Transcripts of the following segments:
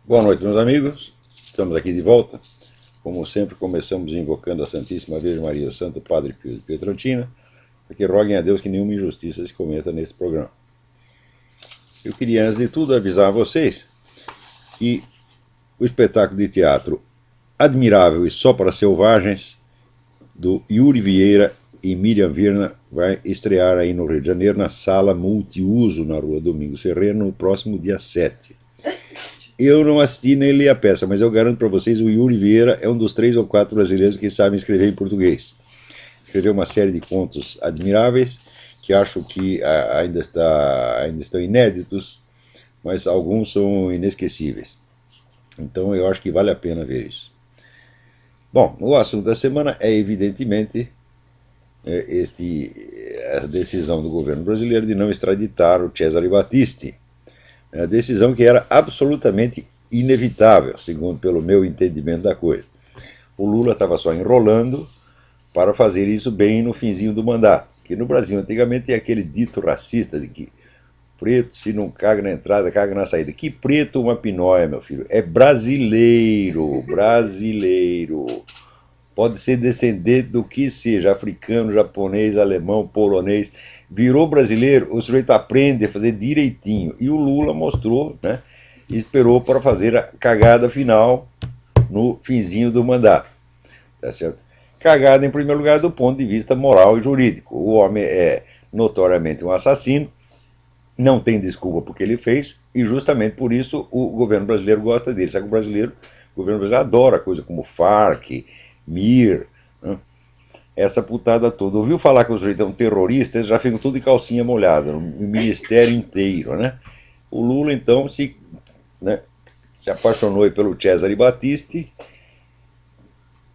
Boa noite, meus amigos. Estamos aqui de volta. Como sempre, começamos invocando a Santíssima Virgem Maria, Santo Padre Pio de Pietrelcina, para que roguem a Deus que nenhuma injustiça se cometa nesse programa. Eu queria, antes de tudo, avisar a vocês que o espetáculo de teatro Admirável e Só para Selvagens, do Yuri Vieira e Miriam Virna, vai estrear aí no Rio de Janeiro, na Sala Multiuso, na Rua Domingos Ferreira, no próximo dia 7. Eu não assisti nem li a peça, mas eu garanto para vocês, o Yuri Vieira é um dos 3 ou 4 brasileiros que sabem escrever em português. Escreveu uma série de contos admiráveis, que acho que ainda estão inéditos, mas alguns são inesquecíveis. Então eu acho que vale a pena ver isso. Bom, o assunto da semana é evidentemente a decisão do governo brasileiro de não extraditar o Cesare Battisti. A decisão que era absolutamente inevitável, segundo pelo meu entendimento da coisa. O Lula estava só enrolando para fazer isso bem no finzinho do mandato. Que no Brasil antigamente tem aquele dito racista de que preto, se não caga na entrada, caga na saída. Que preto uma pinóia, meu filho. É brasileiro, brasileiro. Pode ser descendente do que seja, africano, japonês, alemão, polonês. Virou brasileiro, o sujeito aprende a fazer direitinho. E o Lula mostrou, né? E esperou para fazer a cagada final no finzinho do mandato. Tá certo? Cagada, em primeiro lugar, do ponto de vista moral e jurídico. O homem é notoriamente um assassino, não tem desculpa porque ele fez, e justamente por isso o governo brasileiro gosta dele. Sabe que o governo brasileiro adora coisa como Farc, MIR, né? Essa putada toda. Ouviu falar que os sujeito é um terrorista, eles já ficam tudo de calcinha molhada, o ministério inteiro, né? O Lula, então, se apaixonou pelo Cesare Battisti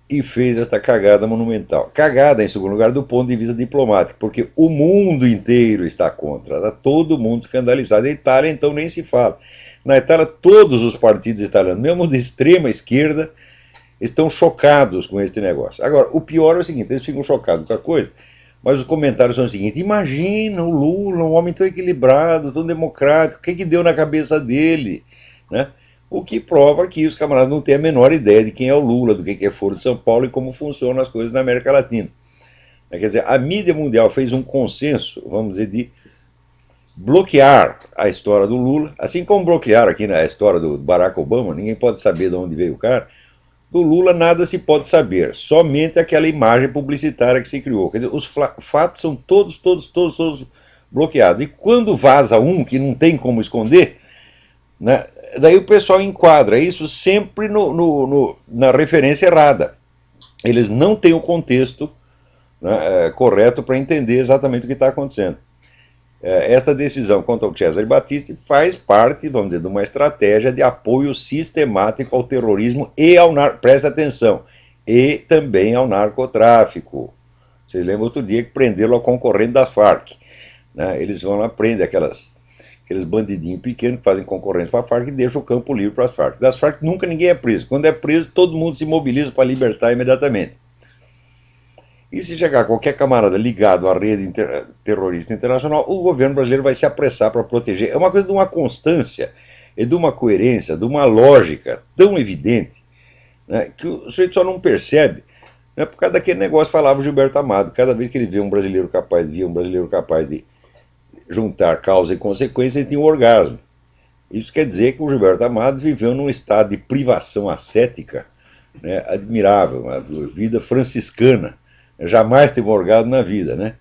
e fez esta cagada monumental. Cagada, em segundo lugar, do ponto de vista diplomático, porque o mundo inteiro está contra, está todo mundo escandalizado. A Itália, então, nem se fala. Na Itália, todos os partidos italianos, mesmo de extrema esquerda, estão chocados com este negócio. Agora, o pior é o seguinte, eles ficam chocados com a coisa, mas os comentários são o seguinte: imagina o Lula, um homem tão equilibrado, tão democrático, o que deu na cabeça dele, né? O que prova que os camaradas não têm a menor ideia de quem é o Lula, do que é Foro de São Paulo e como funcionam as coisas na América Latina. Quer dizer, a mídia mundial fez um consenso, vamos dizer, de bloquear a história do Lula, assim como bloquearam aqui na história do Barack Obama, ninguém pode saber de onde veio o cara. Do Lula nada se pode saber, somente aquela imagem publicitária que se criou. Quer dizer, os fatos são todos bloqueados. E quando vaza um que não tem como esconder, né, daí o pessoal enquadra isso sempre na referência errada. Eles não têm o contexto, né, correto para entender exatamente o que está acontecendo. Esta decisão contra o Cesare Battisti faz parte, vamos dizer, de uma estratégia de apoio sistemático ao terrorismo e presta atenção, e também ao narcotráfico. Vocês lembram outro dia que prenderam a concorrente da Farc, né? Eles vão lá, prendem aqueles bandidinhos pequenos que fazem concorrência para a Farc e deixam o campo livre para as Farc. Das Farc nunca ninguém é preso. Quando é preso, todo mundo se mobiliza para libertar imediatamente. E se chegar qualquer camarada ligado à rede terrorista internacional, o governo brasileiro vai se apressar para proteger. É uma coisa de uma constância, e de uma coerência, de uma lógica tão evidente, né, que o sujeito só não percebe, né, por causa daquele negócio que falava o Gilberto Amado. Cada vez que ele via um brasileiro capaz de juntar causa e consequência, ele tinha um orgasmo. Isso quer dizer que o Gilberto Amado viveu num estado de privação ascética, né, admirável, uma vida franciscana. Jamais teve um orgasmo na vida, né?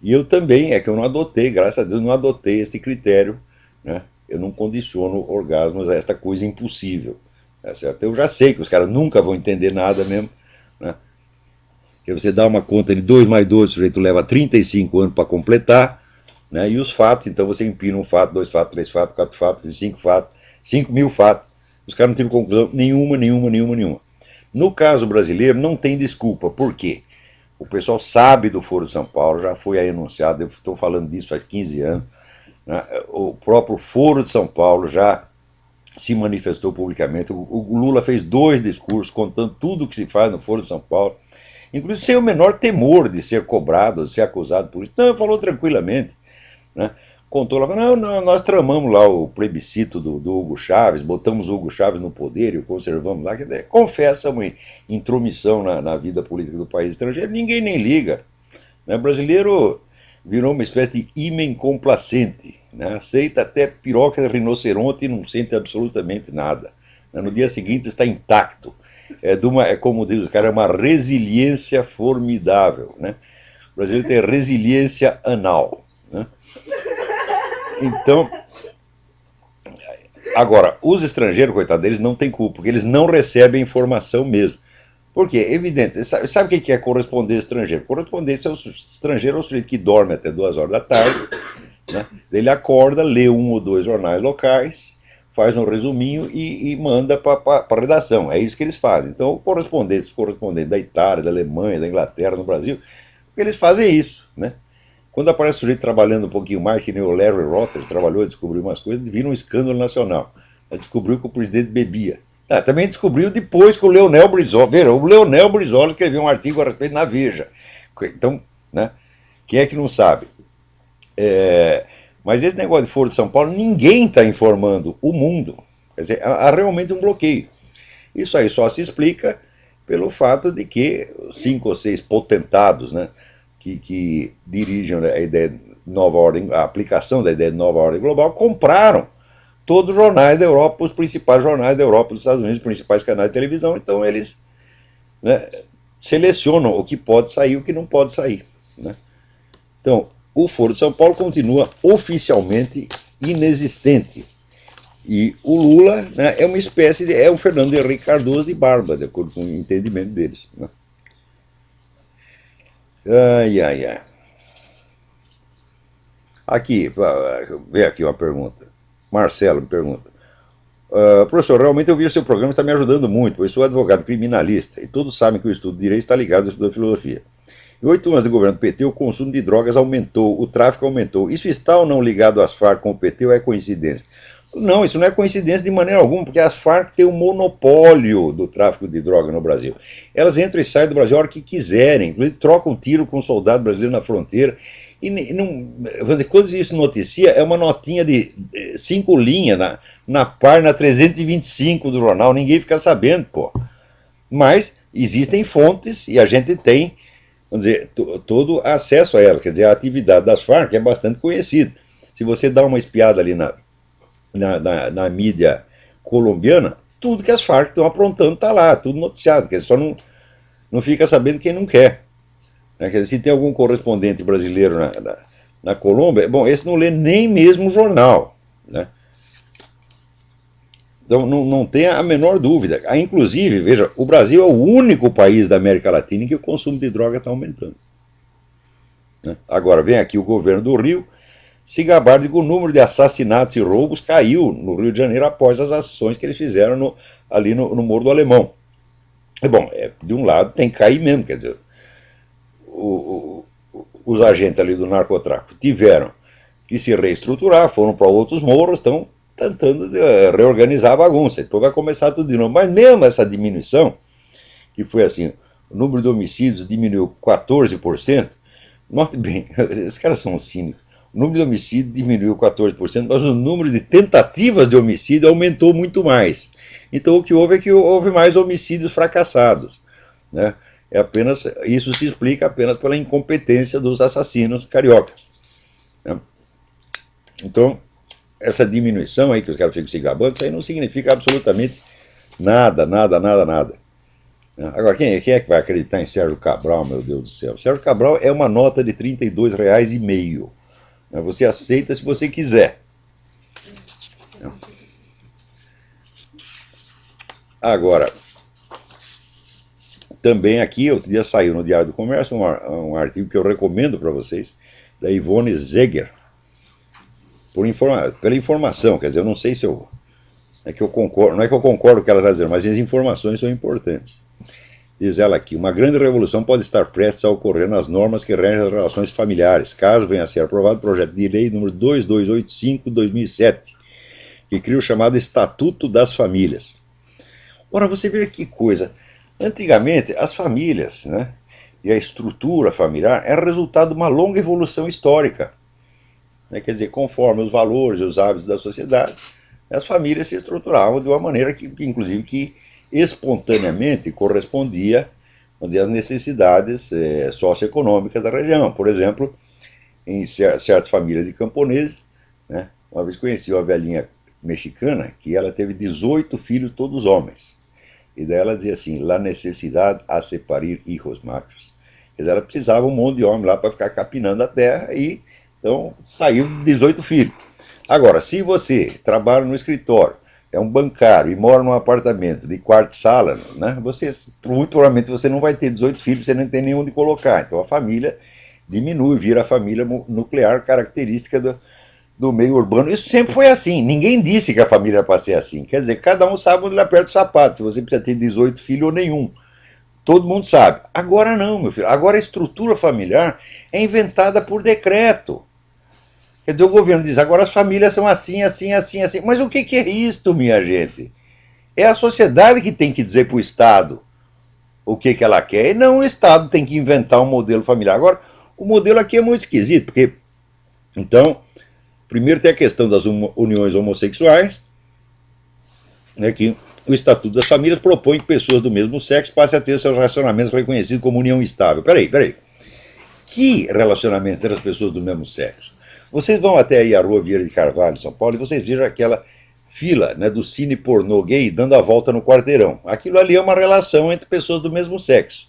E eu também, é que eu não adotei, graças a Deus, não adotei este critério, né? Eu não condiciono orgasmos a esta coisa impossível, tá certo? Eu já sei que os caras nunca vão entender nada mesmo, né? Que você dá uma conta de 2 mais 2, o sujeito leva 35 anos para completar, né? E os fatos, então você empina um fato, 2 fatos, 3 fatos, 4 fatos, 5 mil fatos, os caras não tiram conclusão nenhuma. No caso brasileiro, não tem desculpa. Por quê? O pessoal sabe do Foro de São Paulo, já foi aí anunciado, eu estou falando disso faz 15 anos. Né? O próprio Foro de São Paulo já se manifestou publicamente. O Lula fez 2 discursos contando tudo o que se faz no Foro de São Paulo, inclusive sem o menor temor de ser cobrado, de ser acusado por isso. Não, falou tranquilamente. Né? contou lá, não, não, nós tramamos lá o plebiscito do Hugo Chávez, botamos o Hugo Chávez no poder e o conservamos lá, confessa uma intromissão na vida política do país estrangeiro, ninguém nem liga. Né? O brasileiro virou uma espécie de ímã complacente, né? Aceita até piroca de rinoceronte e não sente absolutamente nada. Né? No dia seguinte está intacto. É como diz o cara, é uma resiliência formidável. Né? O brasileiro tem resiliência anal. Né? Então, agora, os estrangeiros, coitados deles, não têm culpa, porque eles não recebem informação mesmo. Por quê? Evidente. Sabe o que é correspondência estrangeiro? Correspondência estrangeiro é o sujeito que dorme até 2 horas da tarde, né? Ele acorda, lê 1 ou 2 jornais locais, faz um resuminho e manda para a redação. É isso que eles fazem. Então, os correspondentes da Itália, da Alemanha, da Inglaterra, no Brasil, eles fazem isso, né? Quando aparece o sujeito trabalhando um pouquinho mais, que nem o Larry Rotters trabalhou, descobriu umas coisas, vira um escândalo nacional. Ele descobriu que o presidente bebia. Também descobriu depois que o Leonel Brizola, veja, o Leonel Brizola escreveu um artigo a respeito na Veja. Então, né, quem é que não sabe? Mas esse negócio de Foro de São Paulo, ninguém está informando o mundo. Quer dizer, há realmente um bloqueio. Isso aí só se explica pelo fato de que 5 ou 6 potentados, né, que dirigem a ideia de nova ordem, a aplicação da ideia de nova ordem global, compraram todos os jornais da Europa, os principais jornais da Europa, dos Estados Unidos, os principais canais de televisão. Então eles, né, selecionam o que pode sair e o que não pode sair. Né? Então, o Foro de São Paulo continua oficialmente inexistente. E o Lula, né, é uma espécie de. É um Fernando Henrique Cardoso de barba, de acordo com o entendimento deles. Né? Ai, ai, ai. Aqui, vem aqui uma pergunta. Marcelo me pergunta. Professor, realmente eu vi o seu programa, está me ajudando muito, pois sou advogado criminalista e todos sabem que o estudo de direito está ligado ao estudo da filosofia. Em 8 anos de governo do PT, o consumo de drogas aumentou, o tráfico aumentou. Isso está ou não ligado às Farc com o PT ou é coincidência? Não, isso não é coincidência de maneira alguma, porque as Farc têm o monopólio do tráfico de droga no Brasil. Elas entram e saem do Brasil a hora que quiserem, inclusive trocam tiro com um soldado brasileiro na fronteira. E não, quando isso noticia, é uma notinha de 5 linhas na página 325 do jornal, ninguém fica sabendo, pô. Mas existem fontes e a gente tem, vamos dizer, todo acesso a elas. Quer dizer, a atividade das Farc é bastante conhecida. Se você dá uma espiada ali na mídia colombiana, tudo que as Farc estão aprontando está lá, tudo noticiado. Quer dizer, só não fica sabendo quem não quer. Quer dizer, se tem algum correspondente brasileiro na Colômbia, bom, esse não lê nem mesmo o jornal. Né? Então não tenha a menor dúvida. Inclusive, veja, o Brasil é o único país da América Latina em que o consumo de droga está aumentando. Né? Agora, vem aqui o governo do Rio se gabar de que o número de assassinatos e roubos caiu no Rio de Janeiro após as ações que eles fizeram ali no Morro do Alemão. Bom, de um lado tem que cair mesmo, quer dizer, os agentes ali do narcotráfico tiveram que se reestruturar, foram para outros morros, estão tentando reorganizar a bagunça. Então vai começar tudo de novo. Mas mesmo essa diminuição, que foi assim, o número de homicídios diminuiu 14%, note bem, esses caras são cínicos. O número de homicídios diminuiu 14%, mas o número de tentativas de homicídio aumentou muito mais. Então o que houve é que houve mais homicídios fracassados. Né? Isso se explica apenas pela incompetência dos assassinos cariocas. Né? Então, essa diminuição aí que os caras ficam se gabando, isso aí não significa absolutamente nada, nada, nada, nada. Agora, quem é que vai acreditar em Sérgio Cabral, meu Deus do céu? Sérgio Cabral é uma nota de R$32,50. Você aceita se você quiser. Agora, também aqui, outro dia saiu no Diário do Comércio um artigo que eu recomendo para vocês, da Ivone Zeger, pela informação. Quer dizer, eu não sei se eu... não é que eu concordo com o que ela está dizendo, mas as informações são importantes. Diz ela aqui, uma grande revolução pode estar prestes a ocorrer nas normas que regem as relações familiares, caso venha a ser aprovado o projeto de lei número 2285/2007, que cria o chamado Estatuto das Famílias. Ora, você vê que coisa. Antigamente, as famílias, né, e a estrutura familiar era resultado de uma longa evolução histórica. né? Quer dizer, conforme os valores e os hábitos da sociedade, as famílias se estruturavam de uma maneira que, inclusive, que espontaneamente correspondia, vamos dizer, às necessidades socioeconômicas da região. Por exemplo, em certas famílias de camponeses, né? Uma vez conheci uma velhinha mexicana que ela teve 18 filhos, todos homens. E daí ela dizia assim, la necessidade hace parir hijos machos. Quer dizer, ela precisava um monte de homem lá para ficar capinando a terra e então saiu 18 filhos. Agora, se você trabalha no escritório, é um bancário e mora num apartamento de quarto e sala, né, você, muito provavelmente você não vai ter 18 filhos, você não tem nenhum de colocar. Então a família diminui, vira a família nuclear, característica do meio urbano. Isso sempre foi assim. Ninguém disse que a família era para ser assim. Quer dizer, cada um sabe onde ele aperta o sapato. Se você precisa ter 18 filhos ou nenhum. Todo mundo sabe. Agora não, meu filho. Agora a estrutura familiar é inventada por decreto. Quer dizer, o governo diz, agora as famílias são assim, assim, assim, assim. Mas o que é isto, minha gente? É a sociedade que tem que dizer para o Estado o que ela quer. E não o Estado tem que inventar um modelo familiar. Agora, o modelo aqui é muito esquisito, porque, então, primeiro tem a questão das uniões homossexuais, né, que o Estatuto das Famílias propõe que pessoas do mesmo sexo passem a ter seus relacionamentos reconhecidos como união estável. Peraí. Que relacionamento entre as pessoas do mesmo sexo? Vocês vão até aí a Rua Vieira de Carvalho, em São Paulo, e vocês viram aquela fila, né, do cine pornô gay dando a volta no quarteirão. Aquilo ali é uma relação entre pessoas do mesmo sexo.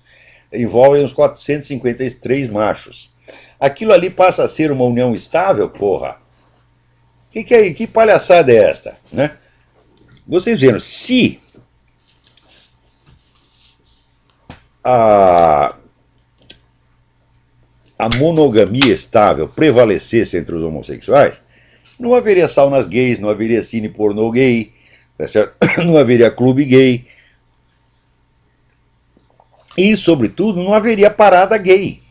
Envolve uns 453 machos. Aquilo ali passa a ser uma união estável, porra? Que palhaçada é esta, né? Vocês viram, se a, a monogamia estável prevalecesse entre os homossexuais, não haveria saunas gays, não haveria cine pornô gay, tá certo? Não haveria clube gay. E, sobretudo, não haveria parada gay,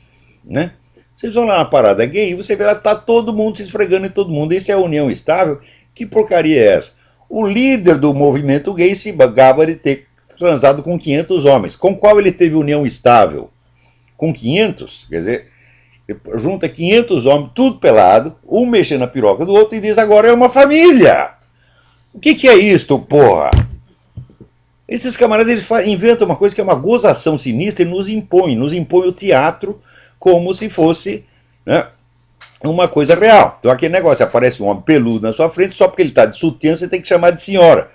né? Vocês vão lá na parada gay e você vê lá, tá todo mundo se esfregando em todo mundo. Isso é a união estável? Que porcaria é essa? O líder do movimento gay se gaba de ter transado com 500 homens. Com qual ele teve união estável? Com 500? Quer dizer, junta 500 homens, tudo pelado, um mexendo na piroca do outro e diz agora é uma família. O que é isto, porra? Esses camaradas eles inventam uma coisa que é uma gozação sinistra e nos impõe o teatro como se fosse, né, uma coisa real. Então aquele negócio, aparece um homem peludo na sua frente, só porque ele está de sutiã você tem que chamar de senhora.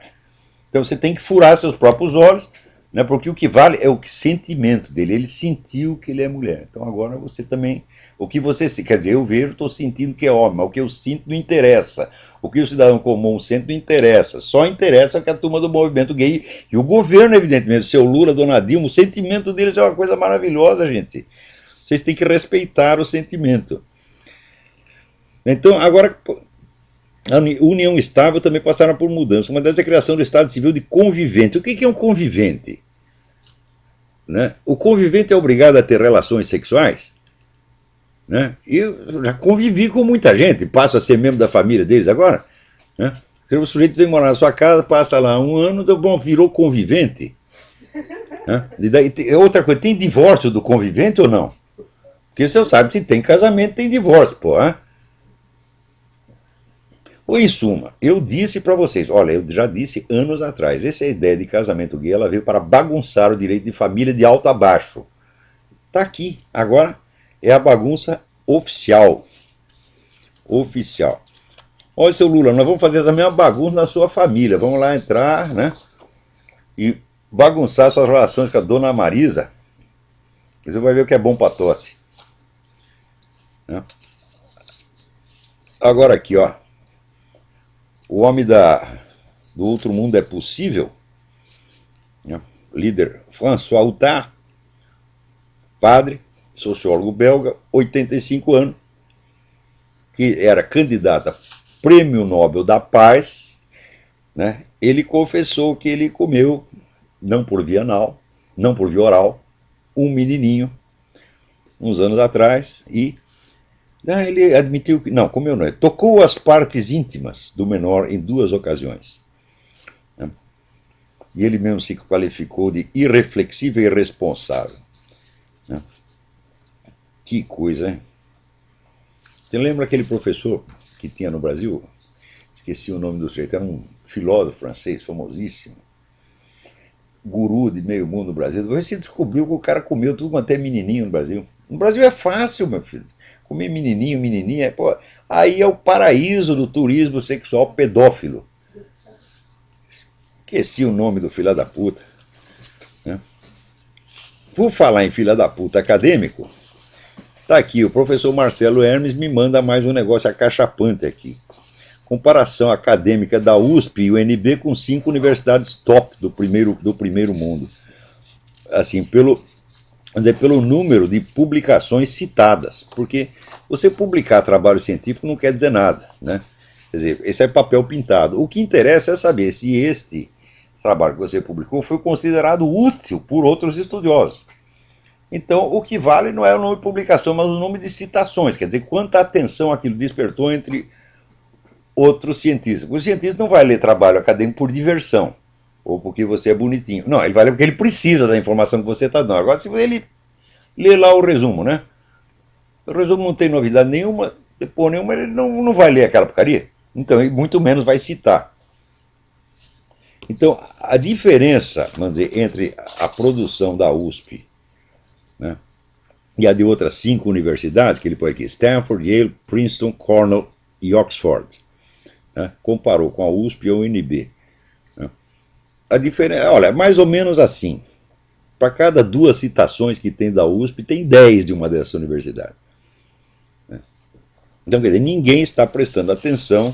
Então você tem que furar seus próprios olhos, né, porque o que vale é o sentimento dele. Ele sentiu que ele é mulher. Então agora você também, o que você, quer dizer, eu vejo, estou sentindo que é homem, mas o que eu sinto não interessa. O que o cidadão comum sente não interessa. Só interessa que a turma do movimento gay e o governo, evidentemente, seu Lula, Dona Dilma, o sentimento deles é uma coisa maravilhosa, gente. Vocês têm que respeitar o sentimento. Então, agora, a união estável também passaram por mudança. Uma delas é a criação do Estado Civil de convivente. O que é um convivente? Né? O convivente é obrigado a ter relações sexuais? Né? Eu já convivi com muita gente, passo a ser membro da família deles agora. Né? O sujeito vem morar na sua casa, passa lá um ano, bom, virou convivente. Né? E daí, outra coisa, tem divórcio do convivente ou não? Porque você sabe, se tem casamento, tem divórcio, pô. Hein? Ou em suma, eu disse para vocês, olha, eu já disse anos atrás, essa ideia de casamento gay, ela veio para bagunçar o direito de família de alto a baixo. Está aqui, agora é a bagunça oficial. Oficial. Olha, seu Lula, nós vamos fazer essa mesma bagunça na sua família. Vamos lá entrar, né? E bagunçar suas relações com a dona Marisa. Você vai ver o que é bom para tosse. Né? Agora aqui, ó. O homem do outro mundo é possível. Né? Líder François Huttard, padre, sociólogo belga, 85 anos, que era candidato a Prêmio Nobel da Paz, né? Ele confessou que ele comeu, não por via anal, não por via oral, um menininho, uns anos atrás, e ele admitiu que, não, comeu não, tocou as partes íntimas do menor em 2 ocasiões. Né? E ele mesmo se qualificou de irreflexível e irresponsável. Né? Que coisa, hein? Você lembra aquele professor que tinha no Brasil, esqueci o nome do sujeito, era um filósofo francês famosíssimo, guru de meio mundo no Brasil. Depois se descobriu que o cara comeu tudo quanto é menininho no Brasil. No Brasil é fácil, meu filho. Comer menininho, menininha, pô, aí é o paraíso do turismo sexual pedófilo. Esqueci o nome do filho da puta. Né? Por falar em filha da puta acadêmico, tá aqui, o professor Marcelo Hermes me manda mais um negócio acachapante aqui. Comparação acadêmica da USP e UNB com 5 universidades top do primeiro mundo. Assim, pelo número de publicações citadas. Porque você publicar trabalho científico não quer dizer nada, né? Quer dizer, esse é papel pintado. O que interessa é saber se este trabalho que você publicou foi considerado útil por outros estudiosos. Então, o que vale não é o número de publicações, mas o número de citações. Quer dizer, quanta atenção aquilo despertou entre outros cientistas. O cientista não vai ler trabalho acadêmico por diversão, ou porque você é bonitinho. Não, ele vai ler porque ele precisa da informação que você está dando. Agora, se ele lê lá o resumo, né? O resumo não tem novidade nenhuma, depois nenhuma, ele não vai ler aquela porcaria. Então, ele muito menos vai citar. Então, a diferença, vamos dizer, entre a produção da USP, né, e a de outras 5 universidades, que ele põe aqui, Stanford, Yale, Princeton, Cornell e Oxford, né, comparou com a USP e a UNB. Né. A diferença, olha, mais ou menos assim, para cada 2 citações que tem da USP, tem 10 de uma dessas universidades. Né. Então, quer dizer, ninguém está prestando atenção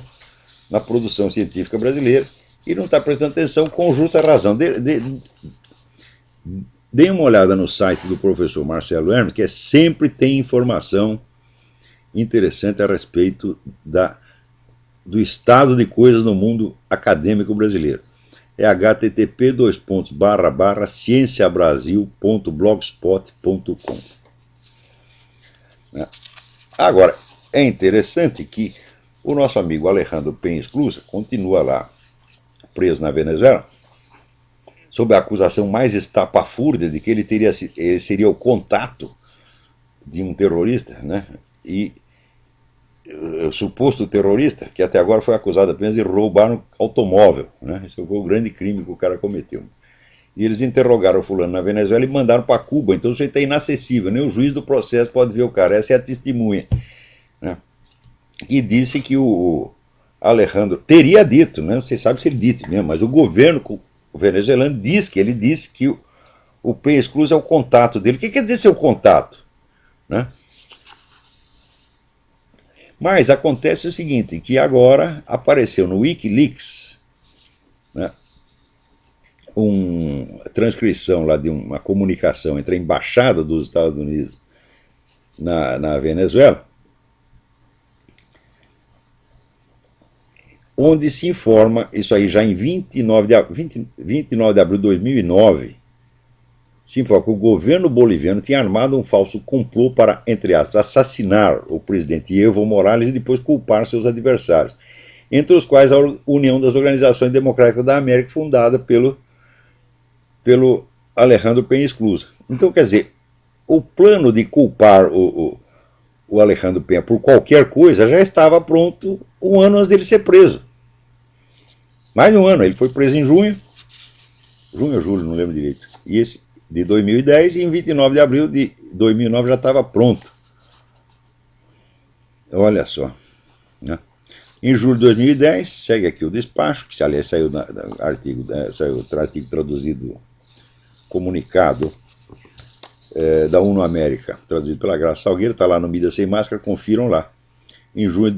na produção científica brasileira e não está prestando atenção com justa razão. Dê uma olhada no site do professor Marcelo Hermes, que sempre tem informação interessante a respeito do estado de coisas no mundo acadêmico brasileiro. É http://cienciabrasil.blogspot.com. Agora, é interessante que o nosso amigo Alejandro Penha Esclusa continua lá preso na Venezuela, sob a acusação mais estapafúrdia de que ele seria o contato de um terrorista, né? E o suposto terrorista, que até agora foi acusado apenas de roubar um automóvel, né? Esse foi o grande crime que o cara cometeu. E eles interrogaram o fulano na Venezuela e mandaram para Cuba. Então o sujeito é inacessível, nem o juiz do processo pode ver o cara. Essa é a testemunha, né? E disse que o Alejandro teria dito, né? Você sabe se ele disse mesmo, mas o governo venezuelano disse que o Penha Esclusa é o contato dele. O que quer dizer ser o contato? Né? Mas acontece o seguinte, que agora apareceu no Wikileaks, né, uma transcrição lá de uma comunicação entre a embaixada dos Estados Unidos na Venezuela, onde se informa, isso aí já em 29 de abril de 2009, se informa que o governo boliviano tinha armado um falso complô para, entre aspas, assassinar o presidente Evo Morales e depois culpar seus adversários, entre os quais a União das Organizações Democráticas da América, fundada pelo Alejandro Penha Esclusa. Então, quer dizer, o plano de culpar o Alejandro Penha por qualquer coisa já estava pronto um ano antes dele ser preso. Mais de um ano, ele foi preso em junho ou julho, não lembro direito, de 2010, e em 29 de abril de 2009 já estava pronto. Olha só. Né? Em julho de 2010, segue aqui o despacho, que aliás saiu saiu artigo traduzido, comunicado da UNO América, traduzido pela Graça Salgueiro, está lá no Mídia Sem Máscara, confiram lá. Em julho de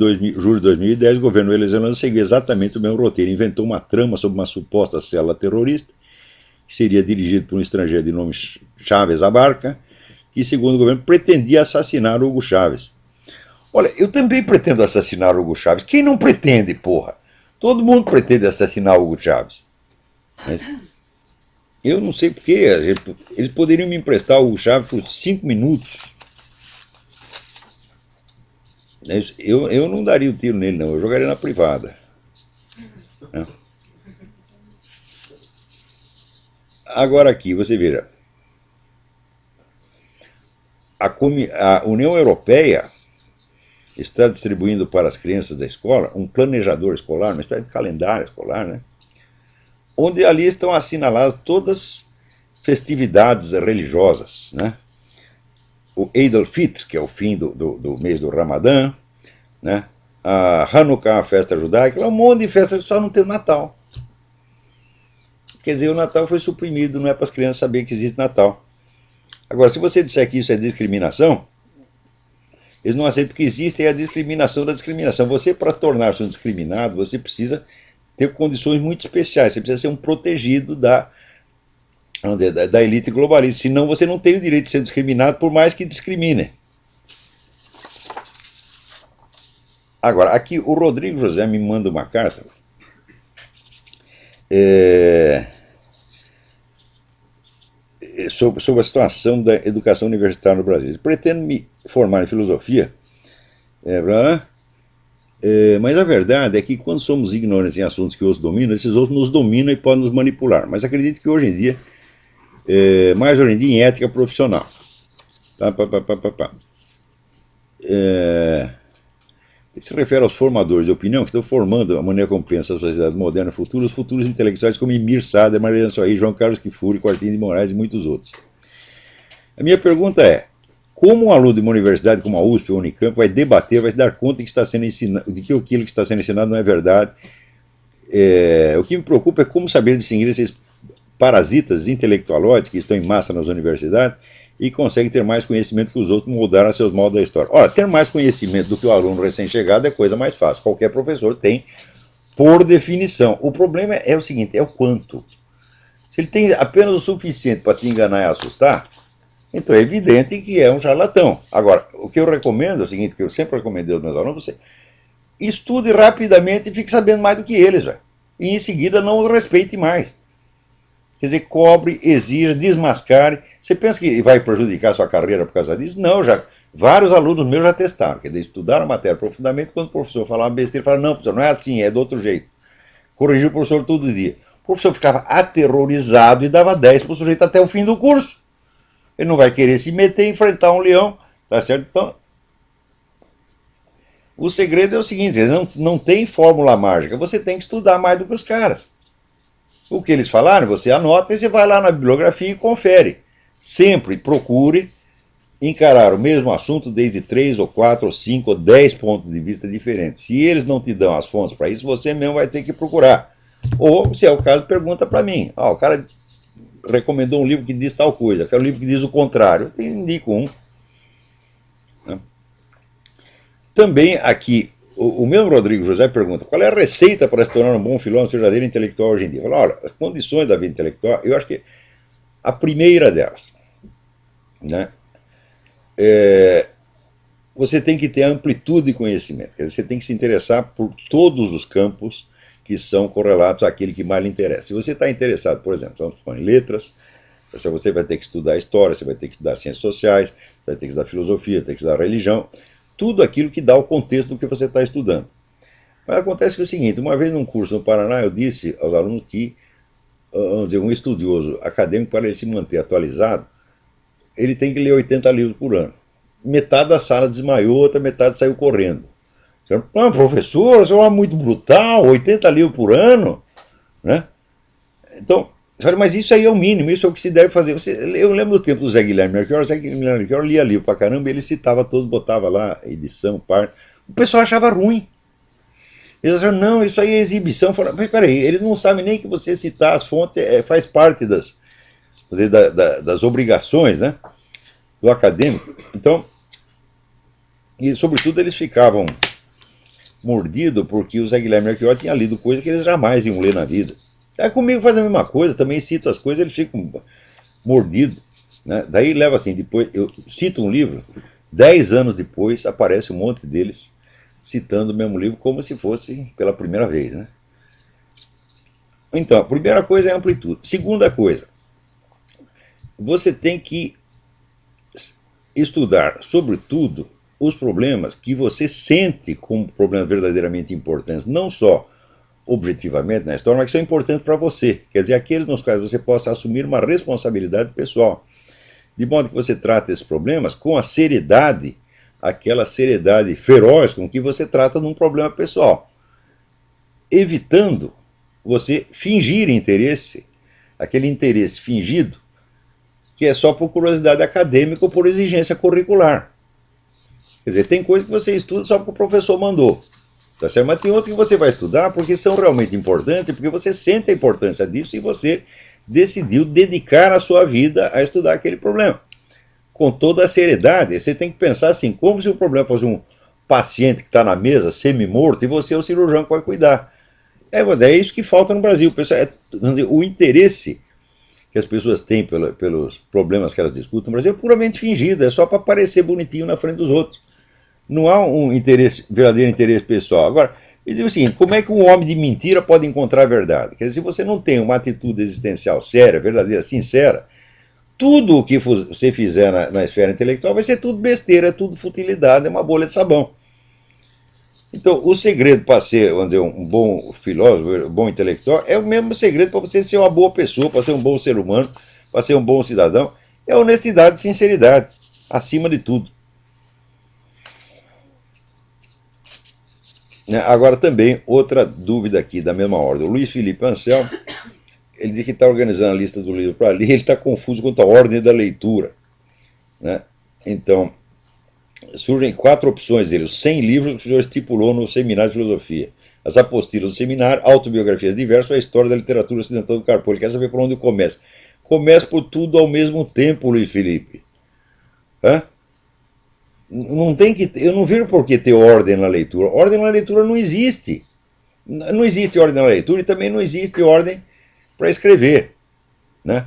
2010, o governo venezuelano seguiu exatamente o mesmo roteiro, inventou uma trama sobre uma suposta célula terrorista, que seria dirigido por um estrangeiro de nome Chávez Abarca, que, segundo o governo, pretendia assassinar Hugo Chávez. Olha, eu também pretendo assassinar Hugo Chávez. Quem não pretende, porra? Todo mundo pretende assassinar Hugo Chávez. Mas eu não sei porquê. Eles poderiam me emprestar o Hugo Chávez por 5 minutos. Eu não daria o tiro nele, não. Eu jogaria na privada. Agora aqui, você veja. A União Europeia está distribuindo para as crianças da escola um planejador escolar, uma espécie de calendário escolar, né? Onde ali estão assinaladas todas as festividades religiosas, né? O Eid al-Fitr, que é o fim do mês do Ramadã, né? A Hanukkah, a festa judaica, um monte de festas, só não tem o Natal. Quer dizer, o Natal foi suprimido, não é para as crianças saberem que existe Natal. Agora, se você disser que isso é discriminação, eles não aceitam porque existe a discriminação da discriminação. Você, para tornar-se um discriminado, você precisa ter condições muito especiais, você precisa ser um protegido da elite globalista, senão você não tem o direito de ser discriminado por mais que discrimine. Agora, aqui o Rodrigo José me manda uma carta sobre a situação da educação universitária no Brasil. Pretendo me formar em filosofia, mas a verdade é que quando somos ignorantes em assuntos que outros dominam, esses outros nos dominam e podem nos manipular. Mas acredito que hoje em dia, mais hoje em dia em ética profissional. Que se refere aos formadores de opinião que estão formando a maneira como pensa a sociedade moderna futura, os futuros intelectuais como Emir Sader, Mariana Soares, João Carlos Kfouri, Quartim de Moraes e muitos outros. A minha pergunta é, como um aluno de uma universidade como a USP ou a Unicamp vai debater, vai se dar conta de que, está sendo ensinado, de que aquilo que está sendo ensinado não é verdade? O que me preocupa é como saber distinguir esses parasitas intelectualoides que estão em massa nas universidades e conseguem ter mais conhecimento que os outros, moldaram a seus moldes da história. Ora, ter mais conhecimento do que o aluno recém-chegado é coisa mais fácil. Qualquer professor tem, por definição. O problema é o seguinte, é o quanto. Se ele tem apenas o suficiente para te enganar e assustar, então é evidente que é um charlatão. Agora, o que eu recomendo é o seguinte, que eu sempre recomendei aos meus alunos, você estude rapidamente e fique sabendo mais do que eles, véio. E em seguida não os respeite mais. Quer dizer, cobre, exija, desmascare. Você pensa que vai prejudicar a sua carreira por causa disso? Não, vários alunos meus já testaram. Quer dizer, estudaram a matéria profundamente, quando o professor falava uma besteira, ele falava, não, professor, não é assim, é do outro jeito. Corrigiu o professor todo dia. O professor ficava aterrorizado e dava 10 para o sujeito até o fim do curso. Ele não vai querer se meter e enfrentar um leão, tá certo? Então, o segredo é o seguinte, não tem fórmula mágica, você tem que estudar mais do que os caras. O que eles falaram, você anota e você vai lá na bibliografia e confere. Sempre procure encarar o mesmo assunto desde 3 ou 4 ou 5 ou 10 pontos de vista diferentes. Se eles não te dão as fontes para isso, você mesmo vai ter que procurar. Ou, se é o caso, pergunta para mim. O cara recomendou um livro que diz tal coisa, quero um livro que diz o contrário. Eu indico um. Também aqui, o mesmo Rodrigo José pergunta, qual é a receita para se tornar um bom filósofo verdadeiro intelectual hoje em dia? Fala, olha, as condições da vida intelectual, eu acho que a primeira delas, né, você tem que ter amplitude de conhecimento, quer dizer, você tem que se interessar por todos os campos que são correlatos àquele que mais lhe interessa. Se você está interessado, por exemplo, em letras, você vai ter que estudar história, você vai ter que estudar ciências sociais, você vai ter que estudar filosofia, vai ter que estudar religião, tudo aquilo que dá o contexto do que você está estudando. Mas acontece que é o seguinte, uma vez num curso no Paraná, eu disse aos alunos que, vamos dizer, um estudioso acadêmico, para ele se manter atualizado, ele tem que ler 80 livros por ano. Metade da sala desmaiou, outra metade saiu correndo. Não, professor, isso é muito brutal, 80 livros por ano, né? Então, mas isso aí é o mínimo, isso é o que se deve fazer. Eu lembro do tempo do Zé Guilherme Melchior, o Zé Guilherme Melchior lia livro pra caramba, ele citava todos, botava lá, edição, parte. O pessoal achava ruim. Eles achavam, não, isso aí é exibição. Falaram, mas peraí, eles não sabem nem que você citar as fontes faz parte das obrigações, né, do acadêmico. Então, e sobretudo eles ficavam mordidos porque o Zé Guilherme Melchior tinha lido coisas que eles jamais iam ler na vida. Aí comigo faz a mesma coisa, também cito as coisas, eles ficam mordidos. Né? Daí leva assim, depois eu cito um livro, 10 anos depois aparece um monte deles citando o mesmo livro como se fosse pela primeira vez. Né? Então, a primeira coisa é a amplitude. Segunda coisa, você tem que estudar, sobretudo, os problemas que você sente como problemas verdadeiramente importantes, não só objetivamente na história, mas que são importantes para você. Quer dizer, aqueles nos quais você possa assumir uma responsabilidade pessoal. De modo que você trata esses problemas com a seriedade aquela seriedade feroz com que você trata num problema pessoal, evitando você fingir interesse, aquele interesse fingido, que é só por curiosidade acadêmica ou por exigência curricular. Quer dizer, tem coisa que você estuda só porque o professor mandou, tá certo? Mas tem outras que você vai estudar porque são realmente importantes, porque você sente a importância disso e você decidiu dedicar a sua vida a estudar aquele problema. Com toda a seriedade, você tem que pensar assim, como se o problema fosse um paciente que está na mesa, semi-morto, e você é o cirurgião que vai cuidar. É isso que falta no Brasil. O interesse que as pessoas têm pelos problemas que elas discutem no Brasil é puramente fingido, é só para parecer bonitinho na frente dos outros. Não há um interesse, verdadeiro interesse pessoal. Agora, eu digo o seguinte, como é que um homem de mentira pode encontrar a verdade? Quer dizer, se você não tem uma atitude existencial séria, verdadeira, sincera, tudo o que você fizer na esfera intelectual vai ser tudo besteira, é tudo futilidade, é uma bolha de sabão. Então, o segredo para ser, vamos dizer, um bom filósofo, um bom intelectual, é o mesmo segredo para você ser uma boa pessoa, para ser um bom ser humano, para ser um bom cidadão, é honestidade e sinceridade, acima de tudo. Agora também, outra dúvida aqui, da mesma ordem. O Luiz Felipe Anselmo, ele diz que está organizando a lista do livro para ler, ele está confuso quanto à ordem da leitura. Né? Então, surgem 4 opções dele, os 100 livros que o senhor estipulou no seminário de filosofia. As apostilas do seminário, autobiografias diversas, a história da literatura ocidental do Carpo. Ele quer saber por onde começa. Começa por tudo ao mesmo tempo, Luiz Felipe. Hã? Não tem que, eu não vejo por que ter ordem na leitura. Ordem na leitura não existe. Não existe ordem na leitura e também não existe ordem para escrever. Né?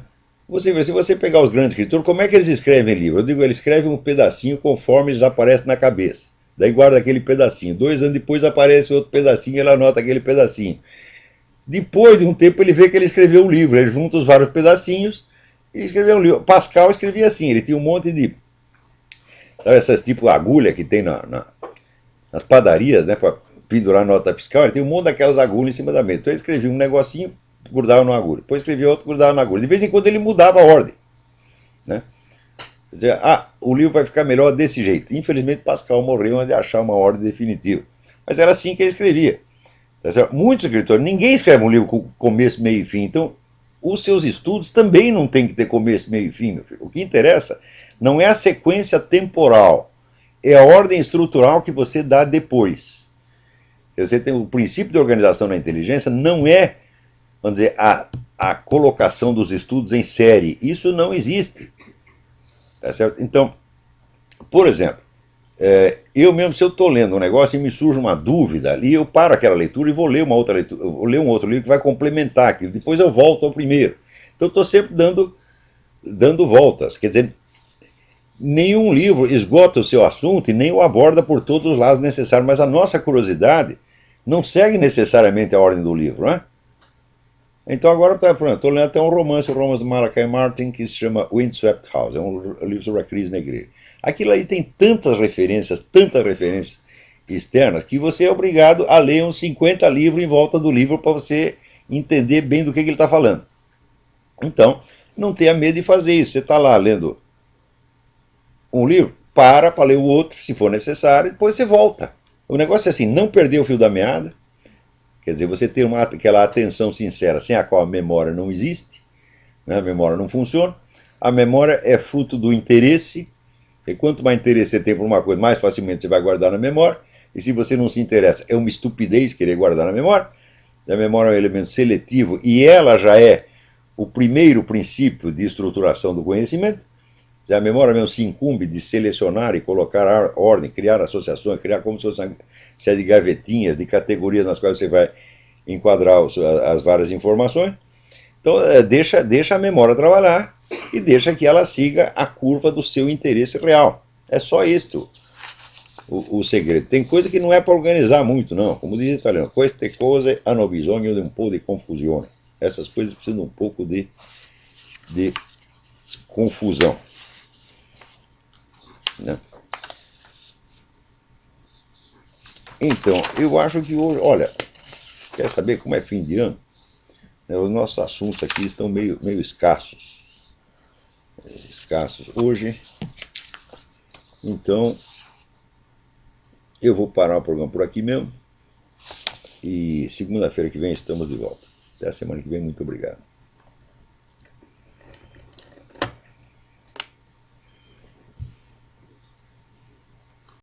Se você pegar os grandes escritores, como é que eles escrevem livro? Eu digo, eles escrevem um pedacinho conforme eles aparecem na cabeça. Daí guarda aquele pedacinho. 2 anos depois aparece outro pedacinho e ele anota aquele pedacinho. Depois de um tempo ele vê que ele escreveu um livro. Ele junta os vários pedacinhos e escreveu um livro. Pascal escrevia assim, ele tinha um monte de... Sabe, essas tipo agulha que tem nas padarias, né, para pendurar nota fiscal, ele tem um monte daquelas agulhas em cima da mesa. Então ele escrevia um negocinho, grudava numa agulha. Depois escrevia outro, grudava na agulha. De vez em quando ele mudava a ordem. Né? Quer dizer, o livro vai ficar melhor desse jeito. Infelizmente Pascal morreu antes de achar uma ordem definitiva. Mas era assim que ele escrevia. Muitos escritores, ninguém escreve um livro com começo, meio e fim. Então, os seus estudos também não tem que ter começo, meio e fim, meu filho. O que interessa não é a sequência temporal, é a ordem estrutural que você dá depois. Você tem o princípio de organização na inteligência, não é, vamos dizer, a colocação dos estudos em série. Isso não existe. Tá certo? Então, por exemplo, eu mesmo, se eu estou lendo um negócio e me surge uma dúvida ali, eu paro aquela leitura e vou ler uma outra leitura, vou ler um outro livro que vai complementar aquilo. Depois eu volto ao primeiro. Então eu estou sempre dando voltas. Quer dizer, nenhum livro esgota o seu assunto e nem o aborda por todos os lados necessários, mas a nossa curiosidade não segue necessariamente a ordem do livro, né? Então agora estou lendo até um romance do Malachi Martin que se chama Windswept House, é um livro sobre a crise na igreja. Aquilo aí tem tantas referências externas, que você é obrigado a ler uns 50 livros em volta do livro para você entender bem do que ele está falando. Então, não tenha medo de fazer isso. Você está lá lendo um livro, para ler o outro, se for necessário, e depois você volta. O negócio é assim, não perder o fio da meada, quer dizer, você ter aquela atenção sincera, sem a qual a memória não existe, né? A memória não funciona. A memória é fruto do interesse, e quanto mais interesse você tem por uma coisa, mais facilmente você vai guardar na memória, e se você não se interessa, é uma estupidez querer guardar na memória. A memória é um elemento seletivo, e ela já é o primeiro princípio de estruturação do conhecimento. A memória mesmo se incumbe de selecionar e colocar ordem, criar associações, criar como se fosse uma série de gavetinhas, de categorias nas quais você vai enquadrar as várias informações. Então, deixa a memória trabalhar e deixa que ela siga a curva do seu interesse real. É só isto o segredo. Tem coisa que não é para organizar muito, não. Como diz o italiano, queste cose hanno bisogno di un po' di confusione. Essas coisas precisam de um pouco de confusão. Né? Então, eu acho que hoje, olha, quer saber como é fim de ano? Os nossos assuntos aqui estão meio escassos hoje. Então, eu vou parar o programa por aqui mesmo. E segunda-feira que vem estamos de volta. Até a semana que vem. Muito obrigado.